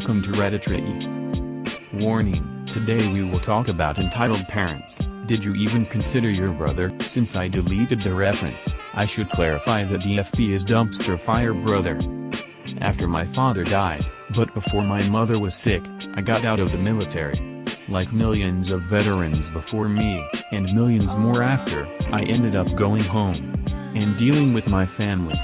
welcome to Hereditary. Warning, today we will talk about entitled parents. Did you even consider your brother? Since I deleted the reference, I should clarify that DFP is dumpster fire brother. After my father died, but before my mother was sick, I got out of the military. Like millions of veterans before me, and millions more after, I ended up going home and dealing with my family.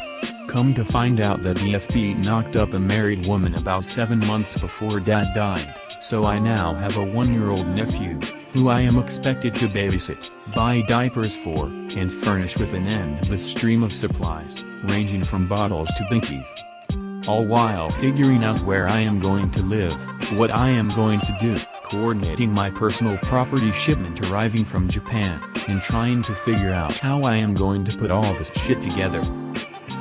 Come to find out that DFP knocked up a married woman about 7 months before dad died, so I now have a 1-year-old nephew, who I am expected to babysit, buy diapers for, and furnish with an endless stream of supplies, ranging from bottles to binkies. All while figuring out where I am going to live, what I am going to do, coordinating my personal property shipment arriving from Japan, and trying to figure out how I am going to put all this shit together.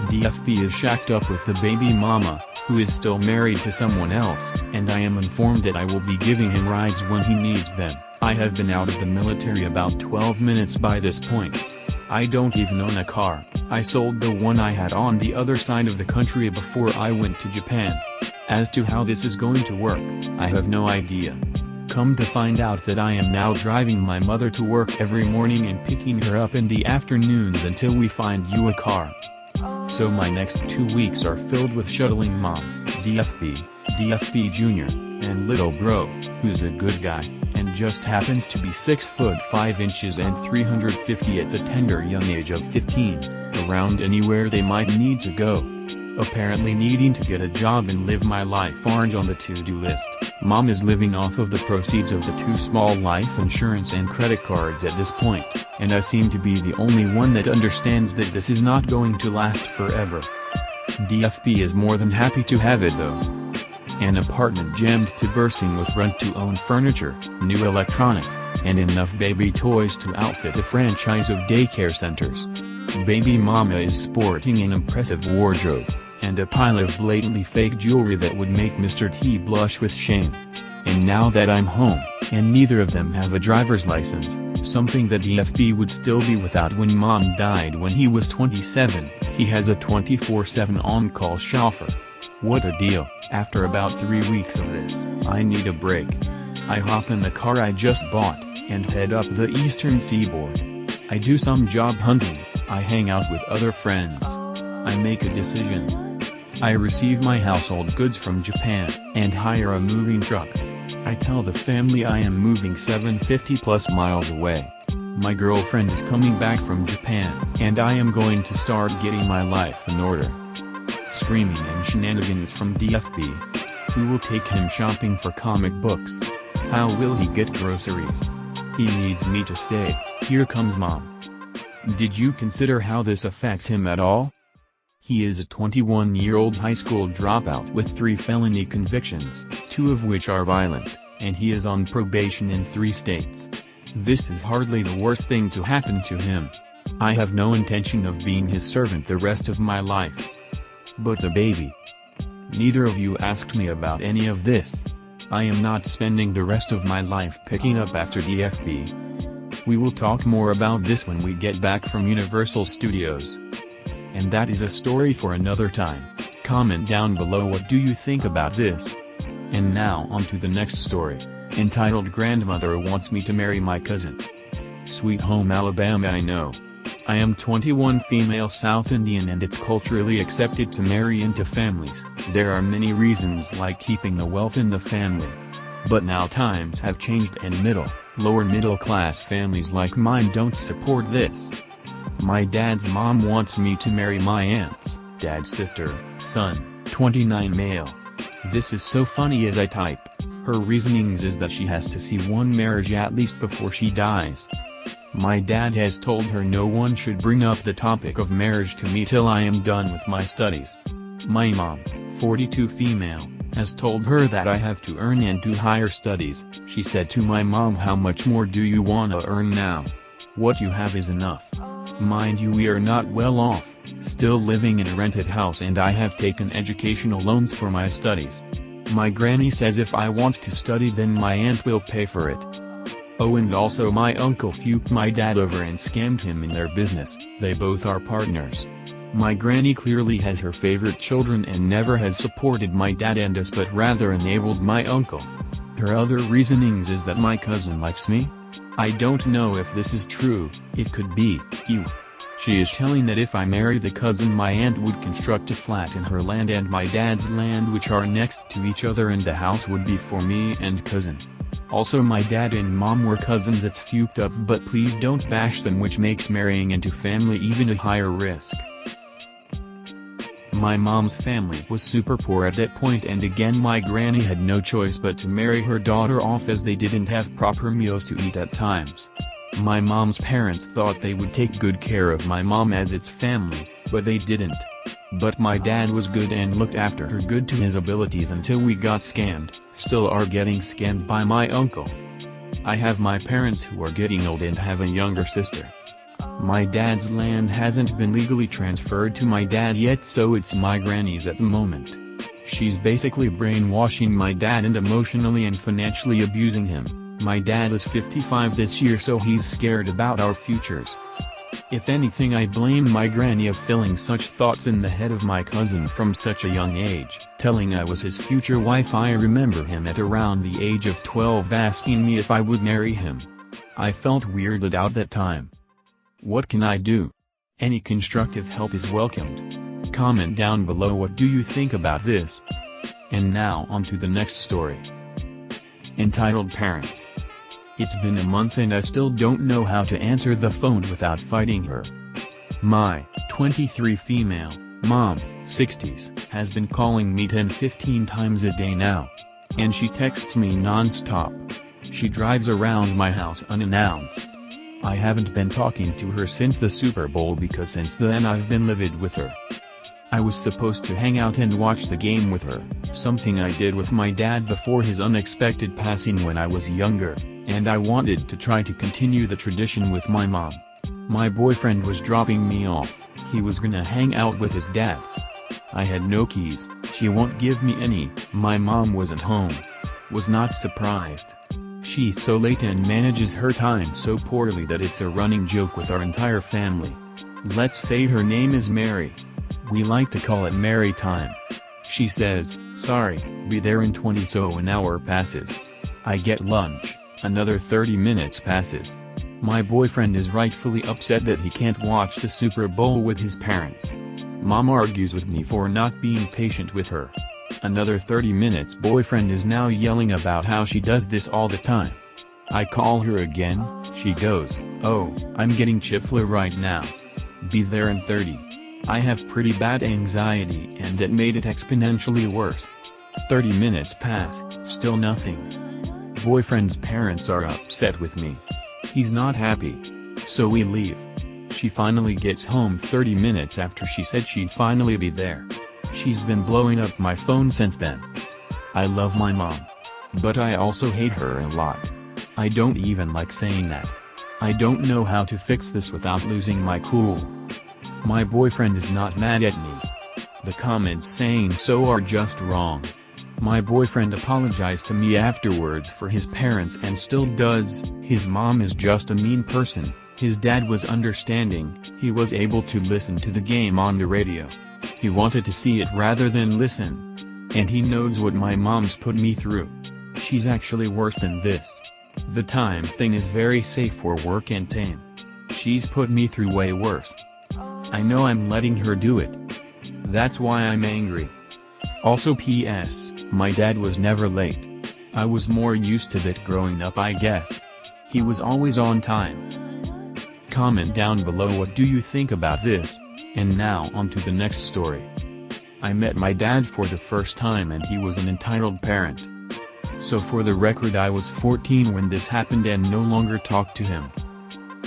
DFP is shacked up with the baby mama, who is still married to someone else, and I am informed that I will be giving him rides when he needs them. I have been out of the military about 12 minutes by this point. I don't even own a car. I sold the one I had on the other side of the country before I went to Japan. As to how this is going to work, I have no idea. Come to find out that I am now driving my mother to work every morning and picking her up in the afternoons until we find you a car. So my next 2 weeks are filled with shuttling mom, DFP Jr., and little bro, who's a good guy, and just happens to be 6 foot 5 inches and 350 at the tender young age of 15, around anywhere they might need to go. Apparently needing to get a job and live my life aren't on the to-do list. Mom is living off of the proceeds of the 2 small life insurance and credit cards at this point, and I seem to be the only one that understands that this is not going to last forever. DFP is more than happy to have it though. An apartment jammed to bursting with rent-to-own furniture, new electronics, and enough baby toys to outfit a franchise of daycare centers. Baby mama is sporting an impressive wardrobe, and a pile of blatantly fake jewelry that would make Mr. T blush with shame. And now that I'm home, and neither of them have a driver's license, something that DFP would still be without when mom died when he was 27, he has a 24/7 on-call chauffeur. What a deal. After about 3 weeks of this, I need a break. I hop in the car I just bought, and head up the eastern seaboard. I do some job hunting, I hang out with other friends. I make a decision. I receive my household goods from Japan, and hire a moving truck. I tell the family I am moving 750 plus miles away. My girlfriend is coming back from Japan, and I am going to start getting my life in order. Screaming and shenanigans from DFP. Who will take him shopping for comic books? How will he get groceries? He needs me to stay. Here comes mom. Did you consider how this affects him at all? He is a 21-year-old high school dropout with 3 felony convictions, 2 of which are violent, and he is on probation in 3 states. This is hardly the worst thing to happen to him. I have no intention of being his servant the rest of my life. But the baby. Neither of you asked me about any of this. I am not spending the rest of my life picking up after DFP. We will talk more about this when we get back from Universal Studios. And that is a story for another time. Comment down below what do you think about this. And now on to the next story, entitled Grandmother Wants Me to Marry My Cousin. Sweet home Alabama. I know. I am 21, female South Indian, and it's culturally accepted to marry into families. There are many reasons like keeping the wealth in the family. But now times have changed and lower middle class families like mine don't support this. My dad's mom wants me to marry my aunt's dad's sister, son, 29 male. This is so funny as I type. Her reasonings is that she has to see one marriage at least before she dies. My dad has told her no one should bring up the topic of marriage to me till I am done with my studies. My mom, 42 female, has told her that I have to earn and do higher studies. She said to my mom, how much more do you wanna earn now? What you have is enough. Mind you, we are not well off, still living in a rented house, and I have taken educational loans for my studies. My granny says if I want to study then my aunt will pay for it. Oh, and also my uncle fuked my dad over and scammed him in their business. They both are partners. My granny clearly has her favorite children and never has supported my dad and us but rather enabled my uncle. Her other reasonings is that my cousin likes me? I don't know if this is true. It could be. She is telling that if I marry the cousin my aunt would construct a flat in her land and my dad's land which are next to each other and the house would be for me and cousin. Also my dad and mom were cousins. It's fuked up but please don't bash them, which makes marrying into family even a higher risk. My mom's family was super poor at that point and again my granny had no choice but to marry her daughter off as they didn't have proper meals to eat at times. My mom's parents thought they would take good care of my mom as its family, but they didn't. But my dad was good and looked after her good to his abilities until we got scammed, still are getting scammed by my uncle. I have my parents who are getting old and have a younger sister. My dad's land hasn't been legally transferred to my dad yet, so it's my granny's at the moment. She's basically brainwashing my dad and emotionally and financially abusing him. My dad is 55 this year, so he's scared about our futures. If anything, I blame my granny of filling such thoughts in the head of my cousin from such a young age, telling I was his future wife. I remember him at around the age of 12 asking me if I would marry him. I felt weirded out that time. What can I do? Any constructive help is welcomed. Comment down below what do you think about this. And now on to the next story. Entitled Parents. It's been a month and I still don't know how to answer the phone without fighting her. My 23 female mom, 60s, has been calling me 10-15 times a day now. And she texts me non-stop. She drives around my house unannounced. I haven't been talking to her since the Super Bowl because since then I've been livid with her. I was supposed to hang out and watch the game with her, something I did with my dad before his unexpected passing when I was younger, and I wanted to try to continue the tradition with my mom. My boyfriend was dropping me off. He was gonna hang out with his dad. I had no keys, she won't give me any. My mom wasn't home. Was not surprised. She's so late and manages her time so poorly that it's a running joke with our entire family. Let's say her name is Mary. We like to call it Mary time. She says, "Sorry, be there in 20." so an hour passes. I get lunch, another 30 minutes passes. My boyfriend is rightfully upset that he can't watch the Super Bowl with his parents. Mom argues with me for not being patient with her. Another 30 minutes. Boyfriend is now yelling about how she does this all the time. I call her again, she goes, "Oh, I'm getting Chick-fil-A right now. Be there in 30. I have pretty bad anxiety and that made it exponentially worse. 30 minutes pass, still nothing. Boyfriend's parents are upset with me. He's not happy. So we leave. She finally gets home 30 minutes after she said she'd finally be there. She's been blowing up my phone since then. I love my mom. But I also hate her a lot. I don't even like saying that. I don't know how to fix this without losing my cool. My boyfriend is not mad at me. The comments saying so are just wrong. My boyfriend apologized to me afterwards for his parents and still does. His mom is just a mean person. His dad was understanding. He was able to listen to the game on the radio. He wanted to see it rather than listen. And he knows what my mom's put me through. She's actually worse than this. The time thing is very safe for work and tame. She's put me through way worse. I know I'm letting her do it. That's why I'm angry. Also PS, my dad was never late. I was more used to that growing up, I guess. He was always on time. Comment down below what do you think about this. And now on to the next story. I met my dad for the first time and he was an entitled parent. So for the record, I was 14 when this happened and no longer talked to him.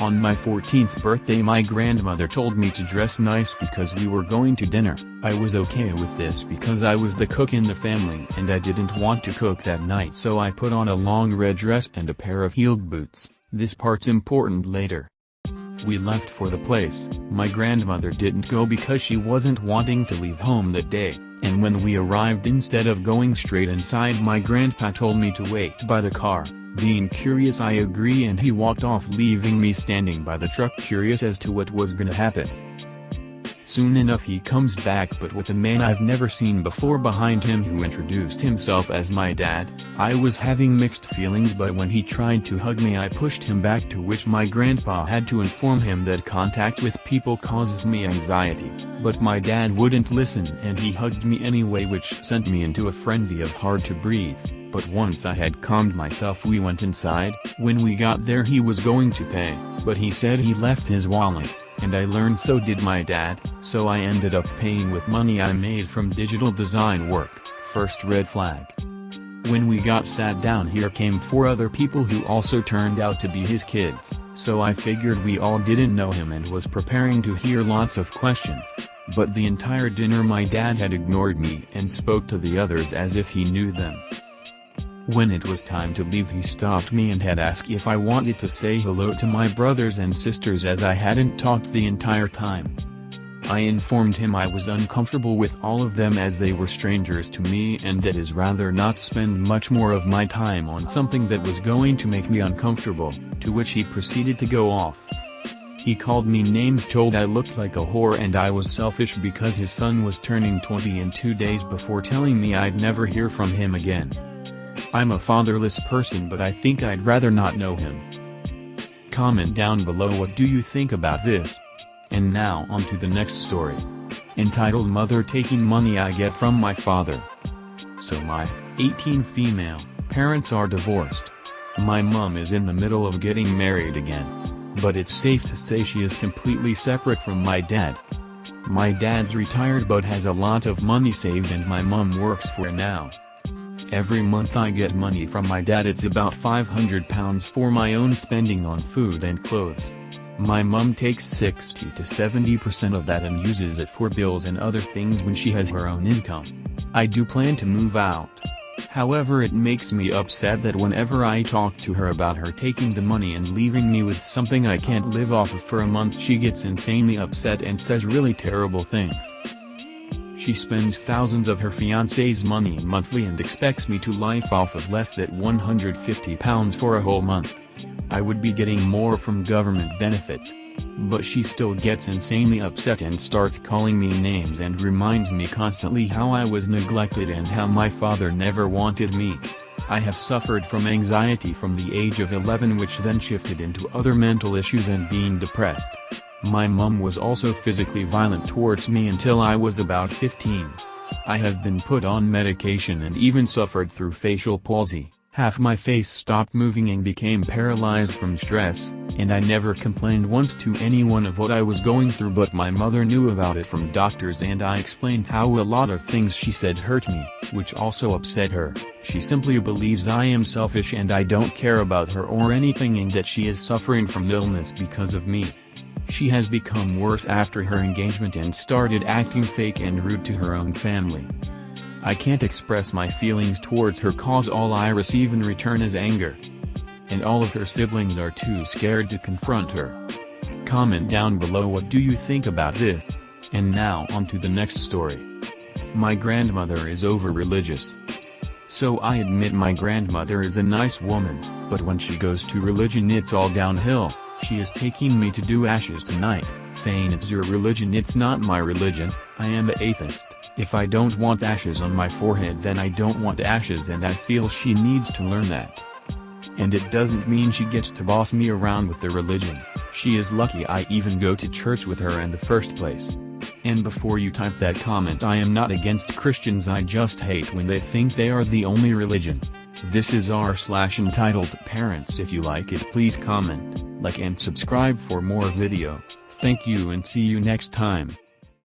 On my 14th birthday my grandmother told me to dress nice because we were going to dinner. I was okay with this because I was the cook in the family and I didn't want to cook that night, so I put on a long red dress and a pair of heeled boots. This part's important later. We left for the place. My grandmother didn't go because she wasn't wanting to leave home that day, and when we arrived, instead of going straight inside, my grandpa told me to wait by the car. Being curious, I agree, and he walked off, leaving me standing by the truck curious as to what was gonna happen. Soon enough he comes back, but with a man I've never seen before behind him, who introduced himself as my dad. I was having mixed feelings, but when he tried to hug me I pushed him back, to which my grandpa had to inform him that contact with people causes me anxiety. But my dad wouldn't listen, and he hugged me anyway, which sent me into a frenzy of hard to breathe. But once I had calmed myself we went inside. When we got there he was going to pay, but he said he left his wallet. And I learned so did my dad, so I ended up paying with money I made from digital design work. First red flag. When we got sat down, here came 4 other people who also turned out to be his kids, so I figured we all didn't know him and was preparing to hear lots of questions. But the entire dinner my dad had ignored me and spoke to the others as if he knew them. When it was time to leave he stopped me and had asked if I wanted to say hello to my brothers and sisters, as I hadn't talked the entire time. I informed him I was uncomfortable with all of them as they were strangers to me, and that I'd rather not spend much more of my time on something that was going to make me uncomfortable, to which he proceeded to go off. He called me names, told I looked like a whore and I was selfish because his son was turning 20 in 2 days, before telling me I'd never hear from him again. I'm a fatherless person, but I think I'd rather not know him. Comment down below what do you think about this. And now on to the next story. Entitled Mother Taking Money I Get from My Father. So my 18 female parents are divorced. My mom is in the middle of getting married again. But it's safe to say she is completely separate from my dad. My dad's retired but has a lot of money saved, and my mom works for it now. Every month I get money from my dad. It's about £500 for my own spending on food and clothes. My mum takes 60 to 70% of that and uses it for bills and other things when she has her own income. I do plan to move out. However, it makes me upset that whenever I talk to her about her taking the money and leaving me with something I can't live off of for a month, she gets insanely upset and says really terrible things. She spends thousands of her fiancé's money monthly and expects me to live off of less than £150 for a whole month. I would be getting more from government benefits. But she still gets insanely upset and starts calling me names and reminds me constantly how I was neglected and how my father never wanted me. I have suffered from anxiety from the age of 11, which then shifted into other mental issues and being depressed. My mum was also physically violent towards me until I was about 15. I have been put on medication and even suffered through facial palsy. Half my face stopped moving and became paralyzed from stress, and I never complained once to anyone of what I was going through, but my mother knew about it from doctors, and I explained how a lot of things she said hurt me, which also upset her. She simply believes I am selfish and I don't care about her or anything, and that she is suffering from illness because of me. She has become worse after her engagement and started acting fake and rude to her own family. I can't express my feelings towards her cause all I receive in return is anger. And all of her siblings are too scared to confront her. Comment down below what do you think about this. And now on to the next story. My grandmother is over-religious. So I admit my grandmother is a nice woman, but when she goes to religion it's all downhill. She is taking me to do ashes tonight, saying it's your religion. It's not my religion. I am an atheist. If I don't want ashes on my forehead, then I don't want ashes, and I feel she needs to learn that. And it doesn't mean she gets to boss me around with the religion. She is lucky I even go to church with her in the first place. And before you type that comment, I am not against Christians, I just hate when they think they are the only religion. This is r/entitled parents. If you like it, please comment, like and subscribe for more video. Thank you and see you next time.